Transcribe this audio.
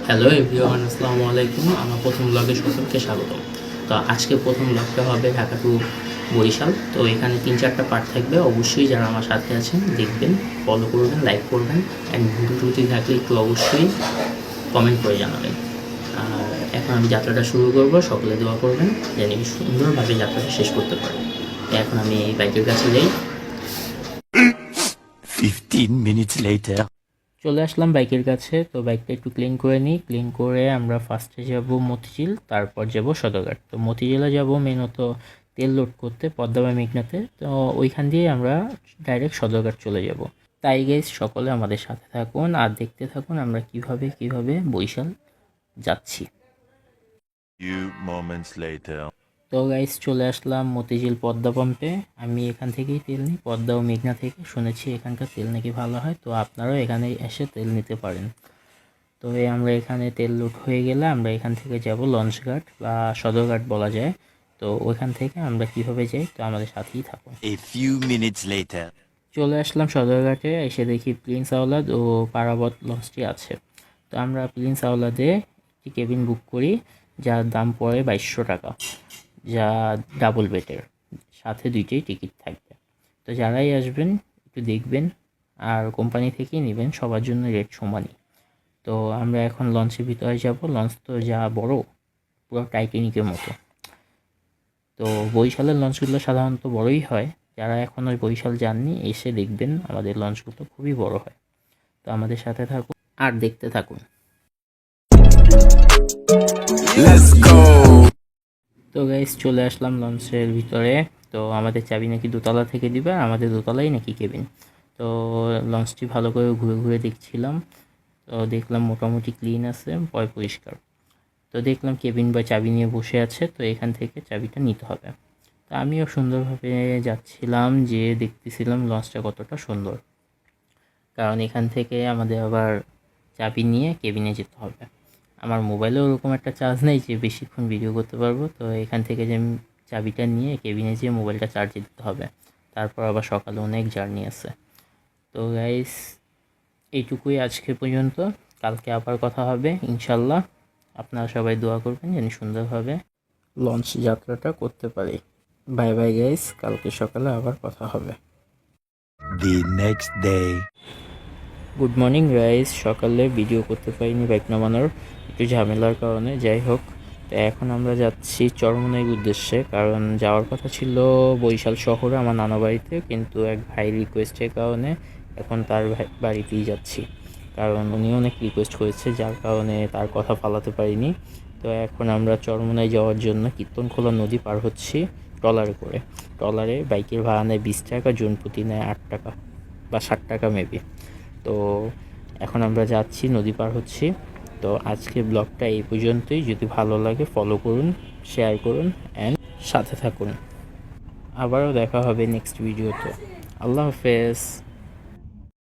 Hello everyone, আসসালামু আলাইকুম। আমার প্রথম ব্লগে সকলকে স্বাগতম। তো আজকে প্রথম ব্লগটা হবে ঢাকা টু বরিশাল। তো এখানে 3-4টা পার্ট থাকবে। অবশ্যই যারা আমার সাথে আছেন দেখবেন, ফলো করবেন, লাইক করবেন, অ্যান্ড ভুল ত্রুটি থাকলে একটু অবশ্যই কমেন্ট করে জানাবেন। আর এখন আমি যাত্রাটা শুরু করব। সকলে দোয়া করবেন যেন সুন্দরভাবে যাত্রাটা শেষ করতে পারি। এখন আমি এই বাইকের কাছে যাই। 15 minutes later. চলে আসলাম বাইকের কাছে। তো বাইকটা একটু ক্লিন করে নিই। ক্লিন করে আমরা ফার্স্টে যাব মতিঝিল, তারপর যাব সদরঘাট। তো মতিঝিলে যাব মেনত তেল লোড করতে পদ্মা বা মেঘনাতে। তো ওইখান দিয়ে আমরা ডাইরেক্ট সদরঘাট চলে যাব। তাই গাইস, সকলে আমাদের সাথে থাকুন আর দেখতে থাকুন আমরা কিভাবে বরিশাল যাচ্ছি। Few moments later. তো গাইস, চলে আসলাম মতিঝিল পদ্মা পাম্পে। আমি এখান থেকেই তেল নিই, পদ্মা ও মেঘনা থেকে। শুনেছি এখানকার তেল নাকি ভালো হয়, তো আপনারাও এখানে এসে তেল নিতে পারেন। তো আমরা এখানে তেল লোড হয়ে গেলে আমরা এখান থেকে যাব লঞ্চঘাট বা সদরঘাট বলা যায়। তো ওইখান থেকে আমরা কিভাবে যাই, তো আমাদের সাথেই থাকুন। A few minutes later. চলে আসলাম সদরঘাটে। এসে দেখি প্রিন্স আওলাদ ও পারাবত লঞ্চটি আছে। তো আমরা প্রিন্স আওলাদে একটি কেবিন বুক করি, যার দাম পড়ে 2200 টাকা, যা ডাবল বেডের, সাথে 2টি টিকিট থাকবে। তো যারাই আসবেন একটু দেখবেন, আর কোম্পানি থেকেই নেবেন, সবার জন্য রেট সমানই। তো আমরা এখন লঞ্চের ভিতরে যাব। লঞ্চ তো যা বড়, পুরো টাইটানিকের মতো। তো বরিশালের লঞ্চগুলো সাধারণত বড়ই হয়। যারা এখনও বরিশাল যাননি, এসে দেখবেন আমাদের লঞ্চগুলো খুবই বড় হয়। তো আমাদের সাথে থাকুন আর দেখতে থাকুন। Let's go. তো গাইস, চলে আসলাম লঞ্চের ভিতরে। তো আমাদের চাবি নাকি দোতলা থেকে দিবে, আর আমাদের দোতলাই নাকি কেবিন। তো লঞ্চটি ভালো করে ঘুরে ঘুরে দেখছিলাম। তো দেখলাম মোটামুটি ক্লিন আছে, পরিষ্কার। তো দেখলাম কেবিন বয় চাবি নিয়ে বসে আছে। তো এখান থেকে চাবিটা নিতে হবে। তো আমিও সুন্দরভাবে যাচ্ছিলাম, যে দেখতেছিলাম লঞ্চটা কতটা সুন্দর। কারণ এখান থেকে আমাদের আবার চাবি নিয়ে কেবিনে যেতে হবে। আমার মোবাইলেও ওরকম একটা চার্জ নেই যে বেশিক্ষণ ভিডিও করতে পারবো। তো এখান থেকে যে চাবিটা নিয়ে কেবিনে যেয়ে মোবাইলটা চার্জে দিতে হবে। তারপর আবার সকালে অনেক জার্নি আছে। তো গাইস, এইটুকুই আজকে পর্যন্ত। কালকে আবার কথা হবে ইনশাল্লাহ। আপনারা সবাই দোয়া করবেন যেন সুন্দরভাবে লঞ্চ যাত্রাটা করতে পারি। বাই বাই গাইস, কালকে সকালে আবার কথা হবে। The next day. Good morning guys. সকালে ভিডিও করতে পারিনি বাইক নামানোর একটু ঝামেলার কারণে। যাই হোক, তো এখন আমরা যাচ্ছি চরমনাইর উদ্দেশ্যে। কারণ যাওয়ার কথা ছিল বরিশাল শহরে আমার নানা বাড়িতে, কিন্তু এক ভাই রিকোয়েস্টের কারণে এখন তার বাড়িতেই যাচ্ছি। কারণ উনি অনেক রিকোয়েস্ট করেছে, যার কারণে তার কথা ফালাতে পারিনি। তো এখন আমরা চরমনাই যাওয়ার জন্য কীর্তনখোলা নদী পার হচ্ছি ট্রলারে করে। ট্রলারে বাইকের ভাড়া নেয় 20 টাকা, জন প্রতি নেয় 8 টাকা বা 60 টাকা মেবি। তো এখন আমরা যাচ্ছি, নদী পার হচ্ছি। তো আজকে ব্লগটা এই পর্যন্তই। যদি ভালো লাগে ফলো করুন, শেয়ার করুন, অ্যান্ড সাথে থাকুন। আবারও দেখা হবে নেক্সট ভিডিওতে। আল্লাহ হাফেজ।